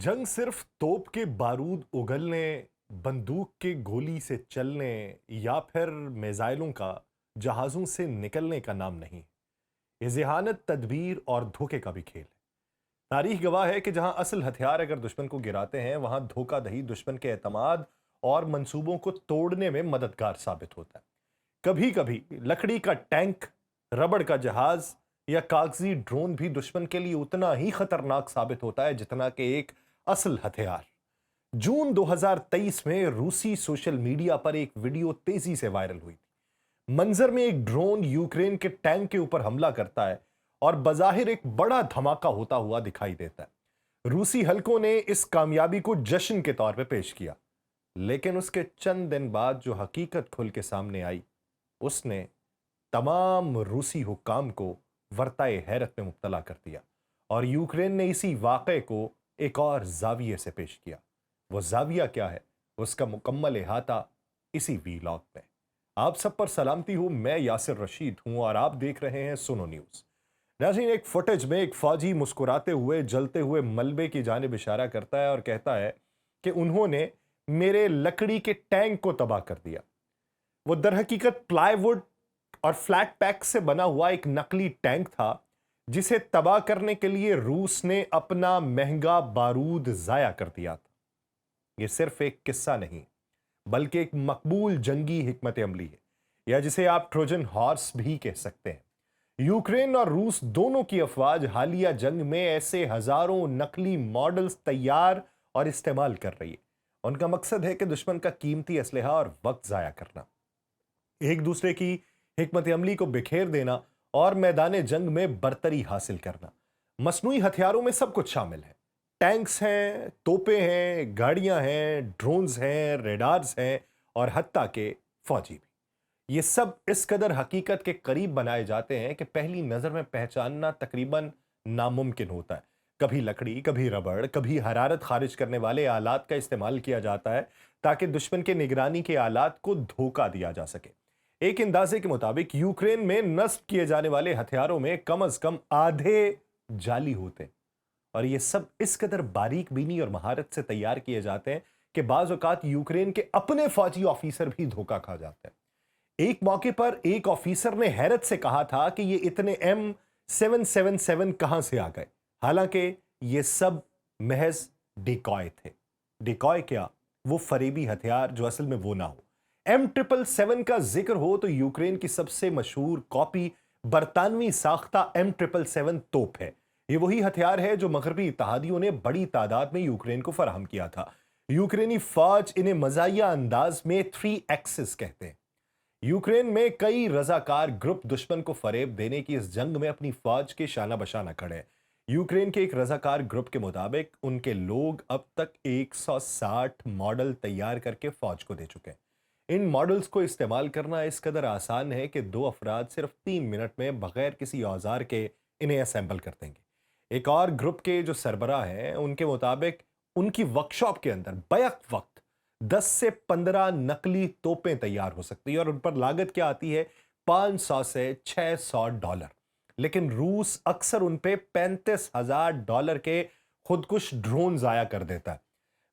जंग सिर्फ तोप के बारूद उगलने, बंदूक के गोली से चलने या फिर मिसाइलों का जहाज़ों से निकलने का नाम नहीं। ये ज़हानत, तदबीर और धोखे का भी खेल है। तारीख गवाह है कि जहां असल हथियार अगर दुश्मन को गिराते हैं, वहां धोखाधड़ी दुश्मन के एतमाद और मंसूबों को तोड़ने में मददगार साबित होता है। कभी कभी लकड़ी का टैंक, रबड़ का जहाज या कागजी ड्रोन भी दुश्मन के लिए उतना ही खतरनाक साबित होता है जितना कि एक असल हथियार। जून 2023 में रूसी सोशल मीडिया पर एक वीडियो तेजी से वायरल हुई थी। मंजर में एक ड्रोन यूक्रेन के टैंक के ऊपर हमला करता है और बज़ाहिर एक बड़ा धमाका होता हुआ दिखाई देता है। रूसी हल्कों ने इस कामयाबी को जश्न के तौर पे पेश किया, लेकिन उसके चंद दिन बाद जो हकीकत खुल के सामने आई, उसने तमाम रूसी हुक्काम को वर्ताए हैरत में मुब्तला कर दिया और यूक्रेन ने इसी वाक़े को एक और जाविये से पेश किया। वो जाविया क्या है, उसका मुकम्मल इहाता इसी वीलॉग में। आप सब पर सलामती हो, मैं यासिर रशीद हूं और आप देख रहे हैं सुनो न्यूज़। नाज़रीन, एक फुटेज में एक फौजी मुस्कुराते हुए जलते हुए मलबे की जानिब इशारा करता है और कहता है कि उन्होंने मेरे लकड़ी के टैंक को तबाह कर दिया। वो दरहकीकत प्लाईवुड और फ्लैट पैक से बना हुआ एक नकली टैंक था जिसे तबाह करने के लिए रूस ने अपना महंगा बारूद जाया कर दिया था। यह सिर्फ एक किस्सा नहीं, बल्कि एक मकबूल जंगी हिकमत अमली है, या जिसे आप ट्रोजन हॉर्स भी कह सकते हैं। यूक्रेन और रूस दोनों की अफवाज हालिया जंग में ऐसे हजारों नकली मॉडल्स तैयार और इस्तेमाल कर रही है। उनका मकसद है कि दुश्मन का कीमती असलहा और वक्त जाया करना, एक दूसरे की हिकमत अमली को बिखेर देना और मैदान जंग में बरतरी हासिल करना। मसनूई हथियारों में सब कुछ शामिल है। टैंक्स हैं, तोपें हैं, गाड़ियां हैं, ड्रोन्स हैं, रेडार्स हैं और हत्ता के फौजी भी। ये सब इस कदर हकीकत के करीब बनाए जाते हैं कि पहली नजर में पहचानना तकरीबन नामुमकिन होता है। कभी लकड़ी, कभी रबड़, कभी हरारत खारिज करने वाले आलात का इस्तेमाल किया जाता है ताकि दुश्मन के निगरानी के आलात को धोखा दिया जा सके। एक अंदाजे के मुताबिक यूक्रेन में नस्ब किए जाने वाले हथियारों में कम से कम आधे जाली होते हैं और ये सब इस कदर बारीक बीनी और महारत से तैयार किए जाते हैं कि बाज़ औक़ात यूक्रेन के अपने फौजी ऑफिसर भी धोखा खा जाते हैं। एक मौके पर एक ऑफिसर ने हैरत से कहा था कि ये इतने M777 कहां से आ गए, हालांकि ये सब महज डिकॉय थे। डिकॉय क्या, वो फरेबी हथियार जो असल में वो ना हो। M777 का जिक्र हो तो यूक्रेन की सबसे मशहूर कॉपी बरतानवी साख्ता M777 तोप है। ये वही हथियार है जो मगरबी इत्तेहादियों ने बड़ी तादाद में यूक्रेन को फराहम किया था। यूक्रेनी फौज इन्हें मजाया अंदाज में 3 एक्सिस कहते हैं। यूक्रेन में कई रजाकार ग्रुप दुश्मन को फरेब देने की इस जंग में अपनी फौज के शाना बशाना खड़े हैं। यूक्रेन के एक रजाकार ग्रुप के मुताबिक उनके लोग अब तक 160 मॉडल तैयार करके फौज को दे चुके हैं। इन मॉडल्स को इस्तेमाल करना इस कदर आसान है कि 2 अफराद सिर्फ 3 मिनट में बगैर किसी औजार के इन्हें असेंबल कर देंगे। एक और ग्रुप के जो सरबराह हैं, उनके मुताबिक उनकी वर्कशॉप के अंदर बैक वक्त 10 से 15 नकली तोपें तैयार हो सकती है और उन पर लागत क्या आती है, $500 से $600। लेकिन रूस अक्सर उन पे $35,000 के खुदकुश ड्रोन जाया कर देता है।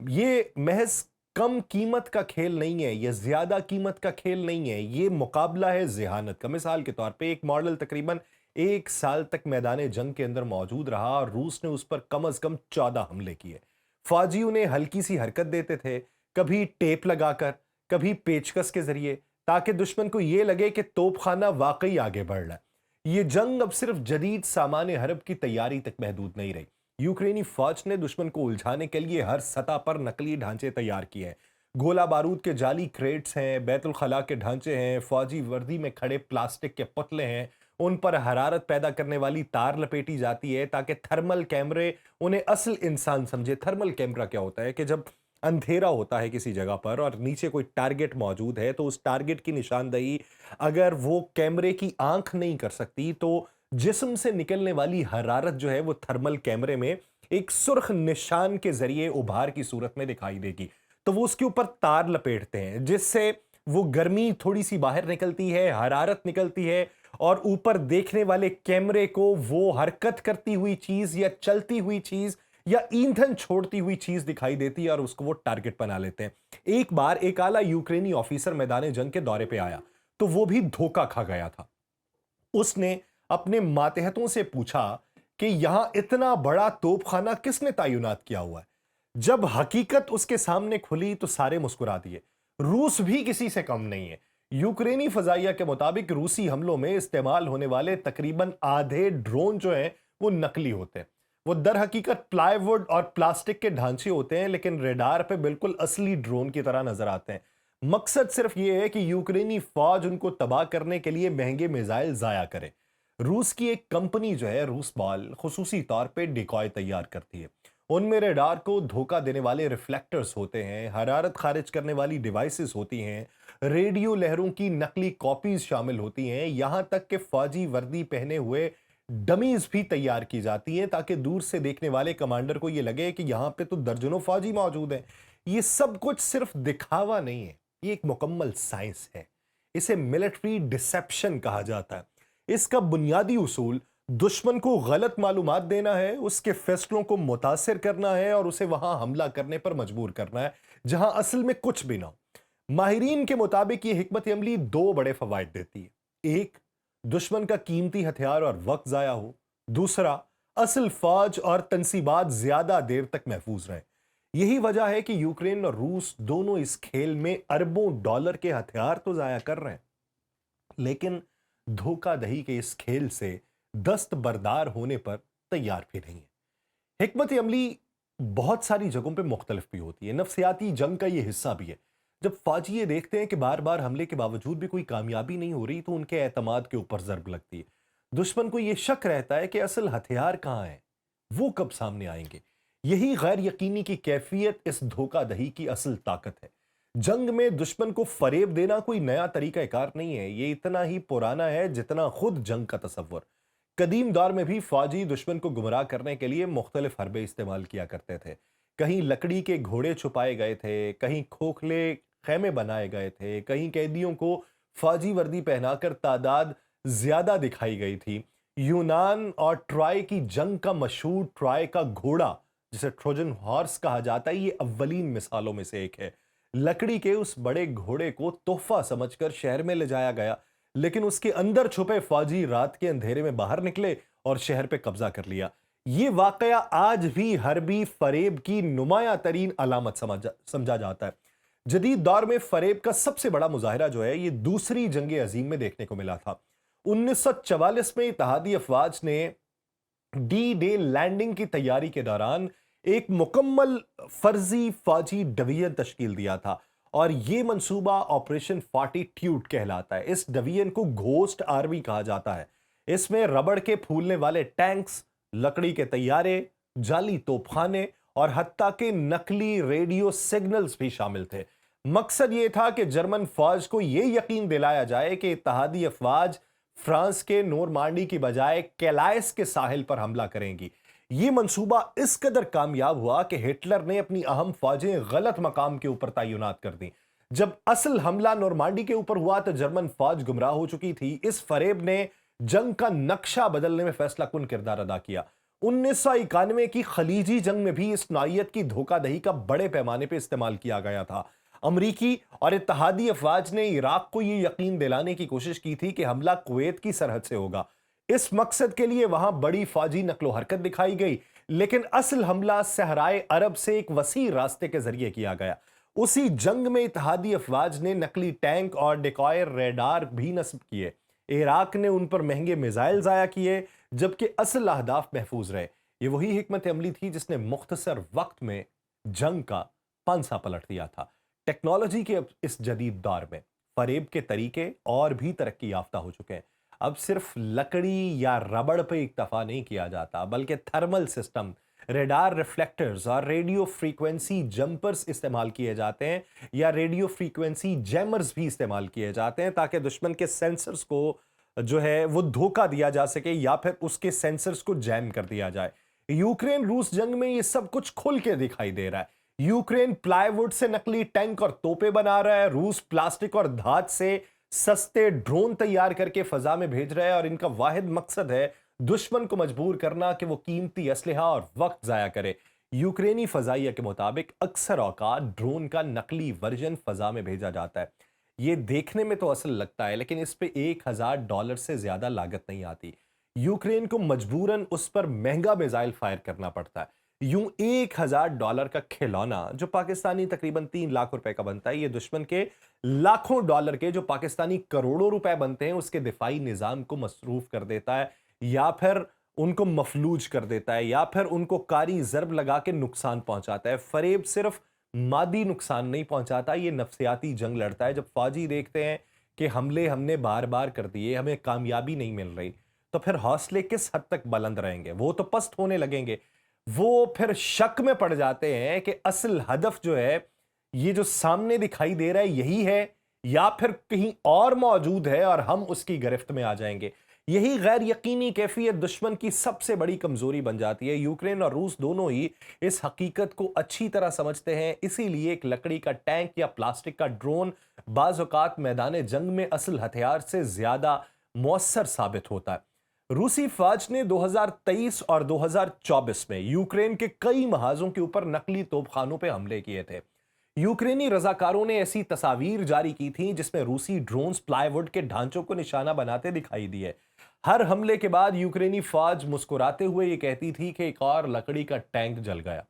ये महज कम कीमत का खेल नहीं है, यह ज्यादा कीमत का खेल नहीं है, ये मुकाबला है ज़हानत का। मिसाल के तौर पे एक मॉडल तकरीबन 1 साल तक मैदान जंग के अंदर मौजूद रहा और रूस ने उस पर कम से कम 14 हमले किए। फौजी उन्हें हल्की सी हरकत देते थे, कभी टेप लगाकर, कभी पेचकस के जरिए, ताकि दुश्मन को यह लगे कि तोपखाना वाकई आगे बढ़ रहा है। ये जंग अब सिर्फ जदीद सामान हरब की तैयारी तक महदूद नहीं रही। यूक्रेनी फौज ने दुश्मन को उलझाने के लिए हर सतह पर नकली ढांचे तैयार किए हैं। गोला बारूद के जाली क्रेट्स हैं, बैतुल खला के ढांचे हैं, फौजी वर्दी में खड़े प्लास्टिक के पुतले हैं, उन पर हरारत पैदा करने वाली तार लपेटी जाती है ताकि थर्मल कैमरे उन्हें असल इंसान समझे। थर्मल कैमरा क्या होता है कि जब अंधेरा होता है किसी जगह पर और नीचे कोई टारगेट मौजूद है, तो उस टारगेट की निशानदही अगर वो कैमरे की आंख नहीं कर सकती, तो जिस्म से निकलने वाली हरारत जो है वो थर्मल कैमरे में एक सुर्ख निशान के जरिए उभार की सूरत में दिखाई देगी। तो वो उसके ऊपर तार लपेटते हैं जिससे वो गर्मी थोड़ी सी बाहर निकलती है, हरारत निकलती है और ऊपर देखने वाले कैमरे को वो हरकत करती हुई चीज या चलती हुई चीज या ईंधन छोड़ती हुई चीज दिखाई देती है और उसको वो टारगेट बना लेते हैं। एक बार एक आला यूक्रेनी ऑफिसर मैदान जंग के दौरे पे आया तो वो भी धोखा खा गया था। उसने अपने मातहतों से पूछा कि यहां इतना बड़ा तोपखाना किसने तैनात किया हुआ है। जब हकीकत उसके सामने खुली तो सारे मुस्कुरा दिए। रूस भी किसी से कम नहीं है। यूक्रेनी फजाइया के मुताबिक रूसी हमलों में इस्तेमाल होने वाले तकरीबन आधे ड्रोन जो हैं वो नकली होते हैं। वो दर हकीकत प्लाईवुड और प्लास्टिक के ढांचे होते हैं, लेकिन रेडार पे बिल्कुल असली ड्रोन की तरह नजर आते हैं। मकसद सिर्फ ये है कि यूक्रेनी फौज उनको तबाह करने के लिए महंगे मिसाइल जाया करे। रूस की एक कंपनी जो है रूस बॉल खुसूसी तौर पे डिकॉय तैयार करती है। उनमें रेडार को धोखा देने वाले रिफ्लेक्टर्स होते हैं, हरारत खारिज करने वाली डिवाइसेस होती हैं, रेडियो लहरों की नकली कॉपीज शामिल होती हैं, यहां तक कि फौजी वर्दी पहने हुए डमीज भी तैयार की जाती हैं ताकि दूर से देखने वाले कमांडर को यह लगे कि यहां पे तो दर्जनों फौजी मौजूद हैं। ये सब कुछ सिर्फ दिखावा नहीं है, ये एक मुकम्मल साइंस है। इसे मिलिट्री डिसेप्शन कहा जाता है। इसका बुनियादी उसूल दुश्मन को गलत मालूमात देना है, उसके फैसलों को मुतासिर करना है और उसे वहां हमला करने पर मजबूर करना है जहां असल में कुछ भी ना हो। माहिरीन के मुताबिक यह हिकमत अमली दो बड़े फवाइद देती है। एक, दुश्मन का कीमती हथियार और वक्त जाया हो। दूसरा, असल फौज और तनसीबात ज्यादा देर तक महफूज रहे। यही वजह है कि यूक्रेन और रूस दोनों इस खेल में अरबों डॉलर के हथियार तो जाया कर रहे हैं, लेकिन धोखाधही के इस खेल से दस्तबरदार होने पर तैयार भी नहीं है। हिकमत अमली बहुत सारी जगहों पे मुख्तलिफ भी होती है। नफ्सियाती जंग का ये हिस्सा भी है। जब फौजी ये देखते हैं कि बार बार हमले के बावजूद भी कोई कामयाबी नहीं हो रही तो उनके एतमाद के ऊपर ज़र्ब लगती है। दुश्मन को ये शक रहता है कि असल हथियार कहाँ हैं, वो कब सामने आएंगे। यही गैर यकीनी की कैफियत इस धोखाधही की असल ताकत है। जंग में दुश्मन को फरेब देना कोई नया तरीका कार नहीं है, ये इतना ही पुराना है जितना खुद जंग का तसव्वुर। कदीम दौर में भी फौजी दुश्मन को गुमराह करने के लिए मुख्तलिफ हरबे इस्तेमाल किया करते थे। कहीं लकड़ी के घोड़े छुपाए गए थे, कहीं खोखले खैमे बनाए गए थे, कहीं कैदियों को फौजी वर्दी पहनाकर तादाद ज्यादा दिखाई गई थी। यूनान और ट्रॉय की जंग का मशहूर ट्रॉय का घोड़ा, जिसे ट्रोजन हॉर्स कहा जाता है, ये अव्वलीन मिसालों में से एक है। लकड़ी के उस बड़े घोड़े को तोहफा समझकर शहर में ले जाया गया, लेकिन उसके अंदर छुपे फौजी रात के अंधेरे में बाहर निकले और शहर पे कब्जा कर लिया। ये वाकया आज भी हरबी फरेब की नुमाया तरीन अलामत समझा जाता है। जदीद दौर में फरेब का सबसे बड़ा मुजाहिरा जो है ये दूसरी जंग अजीम में देखने को मिला था। 1944 में इत्तेहादी अफवाज ने डी डे लैंडिंग की तैयारी के दौरान एक मुकम्मल फर्जी फौजी डिवीजन तश्कील दिया था और यह मंसूबा ऑपरेशन फॉर्टिट्यूड कहलाता है। इस डिवीजन को घोस्ट आर्मी कहा जाता है। इसमें रबड़ के फूलने वाले टैंक्स, लकड़ी के तैयारे, जाली तोपखाने और हत्ता के नकली रेडियो सिग्नल्स भी शामिल थे। मकसद यह था कि जर्मन फौज को यह यकीन दिलाया जाए कि इत्तेहादी अफवाज फ्रांस के नोरमांडी की बजाय कैलाइस के साहिल पर हमला करेंगी। यह मंसूबा इस कदर कामयाब हुआ कि हिटलर ने अपनी अहम फौजें गलत मकाम के ऊपर तैनात कर दी। जब असल हमला नोरमांडी के ऊपर हुआ तो जर्मन फौज गुमराह हो चुकी थी। इस फरेब ने जंग का नक्शा बदलने में फैसला कुन किरदार अदा किया। 1991 की खलीजी जंग में भी इस नौइयत की धोखाधही का बड़े पैमाने पर इस्तेमाल किया गया था। अमरीकी और इत्तेहादी अफवाज ने इराक को यह यकीन दिलाने की कोशिश की थी कि हमला कुवैत की सरहद से होगा। इस मकसद के लिए वहां बड़ी फौजी नकलो हरकत दिखाई गई, लेकिन असल हमला सहराए अरब से एक वसी रास्ते के जरिए किया गया। उसी जंग में इत्तेहादी अफवाज ने नकली टैंक और डिकॉय रेडार भी नस्ब किए। इराक ने उन पर महंगे मिसाइल जाया किए, जबकि असल अहदाफ महफूज रहे। ये वही हिकमत अमली थी जिसने मुख्तसर वक्त में जंग का पांसा पलट दिया था। टेक्नोलॉजी के इस जदीद दौर में फरेब के तरीके और भी तरक्की याफ्ता हो चुके हैं। अब सिर्फ लकड़ी या रबड़ पे इक्तफा नहीं किया जाता, बल्कि थर्मल सिस्टम, रेडार रिफ्लेक्टर्स और रेडियो फ्रीक्वेंसी जंपर्स इस्तेमाल किए जाते हैं, या रेडियो फ्रीक्वेंसी जैमर्स भी इस्तेमाल किए जाते हैं ताकि दुश्मन के सेंसर्स को जो है वो धोखा दिया जा सके या फिर उसके सेंसर्स को जैम कर दिया जाए। यूक्रेन रूस जंग में ये सब कुछ खुल के दिखाई दे रहा है। यूक्रेन प्लाईवुड से नकली टैंक और तोपे बना रहा है, रूस प्लास्टिक और धात से सस्ते ड्रोन तैयार करके फजा में भेज रहा है और इनका वाहिद मकसद है दुश्मन को मजबूर करना कि वो कीमती असलहा और वक्त जाया करे। यूक्रेनी फजाइया के मुताबिक अक्सर औकात ड्रोन का नकली वर्जन फजा में भेजा जाता है। ये देखने में तो असल लगता है, लेकिन इस पे $1000 से ज्यादा लागत नहीं आती। यूक्रेन को मजबूरन उस पर महंगा मिसाइल फायर करना पड़ता है। यूं $1000 का खिलौना जो पाकिस्तानी तकरीबन 3 लाख रुपए का बनता है, ये दुश्मन के लाखों डॉलर के जो पाकिस्तानी करोड़ों रुपए बनते हैं उसके दिफाई निजाम को मसरूफ कर देता है, या फिर उनको मफलूज कर देता है, या फिर उनको कारी ज़र्ब लगा के नुकसान पहुंचाता है। फरेब सिर्फ मादी नुकसान नहीं पहुंचाता, ये नफ्सियाती जंग लड़ता है। जब फौजी देखते हैं कि हमले हमने बार बार कर दिए, हमें कामयाबी नहीं मिल रही, तो फिर हौसले किस हद तक बुलंद रहेंगे? वो तो पस्त होने लगेंगे। वो फिर शक में पड़ जाते हैं कि असल हदफ जो है, ये जो सामने दिखाई दे रहा है यही है, या फिर कहीं और मौजूद है और हम उसकी गिरफ्त में आ जाएंगे। यही गैर यकीनी कैफियत दुश्मन की सबसे बड़ी कमजोरी बन जाती है। यूक्रेन और रूस दोनों ही इस हकीकत को अच्छी तरह समझते हैं, इसीलिए एक लकड़ी का टैंक या प्लास्टिक का ड्रोन बाज़ औक़ात मैदान जंग में असल हथियार से ज्यादा मौसर साबित होता है। रूसी फौज ने 2023 और 2024 में यूक्रेन के कई महाजों के ऊपर नकली तोपखानों पर हमले किए थे। यूक्रेनी रजाकारों ने ऐसी तस्वीर जारी की थी जिसमें रूसी ड्रोन्स प्लाईवुड के ढांचों को निशाना बनाते दिखाई दिए। हर हमले के बाद यूक्रेनी फौज मुस्कुराते हुए ये कहती थी कि एक और लकड़ी का टैंक जल गया।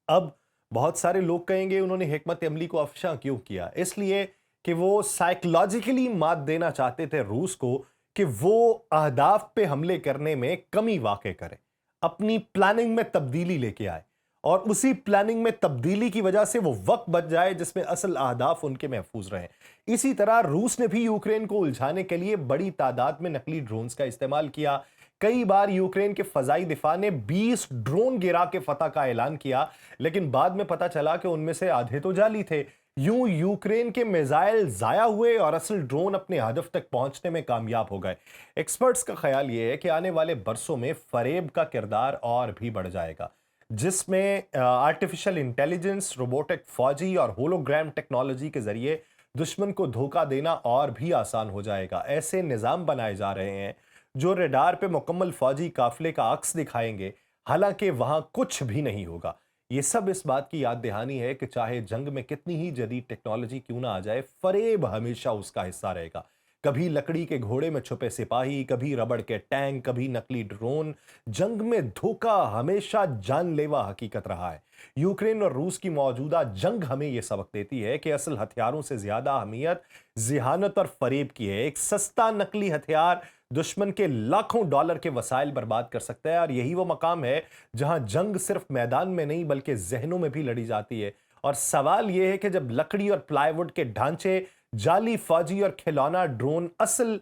अब बहुत सारे लोग कहेंगे उन्होंने हिकमत अमली को अफशा क्यों किया? इसलिए कि वो साइकोलॉजिकली मात देना चाहते थे रूस को कि वो अहदाफ पे हमले करने में कमी वाक़ई करे, अपनी प्लानिंग में तब्दीली लेके आए, और उसी प्लानिंग में तब्दीली की वजह से वो वक्त बच जाए जिसमें असल अहदाफ उनके महफूज रहें। इसी तरह रूस ने भी यूक्रेन को उलझाने के लिए बड़ी तादाद में नकली ड्रोन्स का इस्तेमाल किया। कई बार यूक्रेन के फजाई दिफा ने 20 ड्रोन गिरा के फतह का ऐलान किया, लेकिन बाद में पता चला कि उनमें से आधे तो जाली थे। यूं यूक्रेन के मिसाइल जाया हुए और असल ड्रोन अपने हदफ तक पहुंचने में कामयाब हो गए। एक्सपर्ट्स का ख्याल यह है कि आने वाले बरसों में फरेब का किरदार और भी बढ़ जाएगा, जिसमें आर्टिफिशियल इंटेलिजेंस, रोबोटिक फौजी और होलोग्राम टेक्नोलॉजी के जरिए दुश्मन को धोखा देना और भी आसान हो जाएगा। ऐसे निज़ाम बनाए जा रहे हैं जो रडार पे मुकम्मल फौजी काफिले का अक्स दिखाएंगे, हालांकि वहां कुछ भी नहीं होगा। ये सब इस बात की याद दहानी है कि चाहे जंग में कितनी ही जदीद टेक्नोलॉजी क्यों ना आ जाए, फरेब हमेशा उसका हिस्सा रहेगा। कभी लकड़ी के घोड़े में छुपे सिपाही, कभी रबड़ के टैंक, कभी नकली ड्रोन। जंग में धोखा हमेशा जानलेवा हकीकत रहा है। यूक्रेन और रूस की मौजूदा जंग हमें यह सबक देती है कि असल हथियारों से ज्यादा अहमियत जिहानत और फरेब की है। एक सस्ता नकली हथियार दुश्मन के लाखों डॉलर के वसाइल बर्बाद कर सकता है, और यही वो मकाम है जहां जंग सिर्फ मैदान में नहीं बल्कि जहनों में भी लड़ी जाती है। और सवाल यह है कि जब लकड़ी और प्लाईवुड के ढांचे, जाली फौजी और खिलौना ड्रोन असल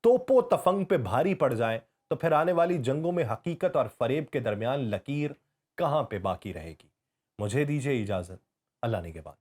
तोपो तफंग पे भारी पड़ जाएं, तो फिर आने वाली जंगों में हकीकत और फरेब के दरमियान लकीर कहां पे बाकी रहेगी? मुझे दीजिए इजाजत। अल्लाह निगहबान।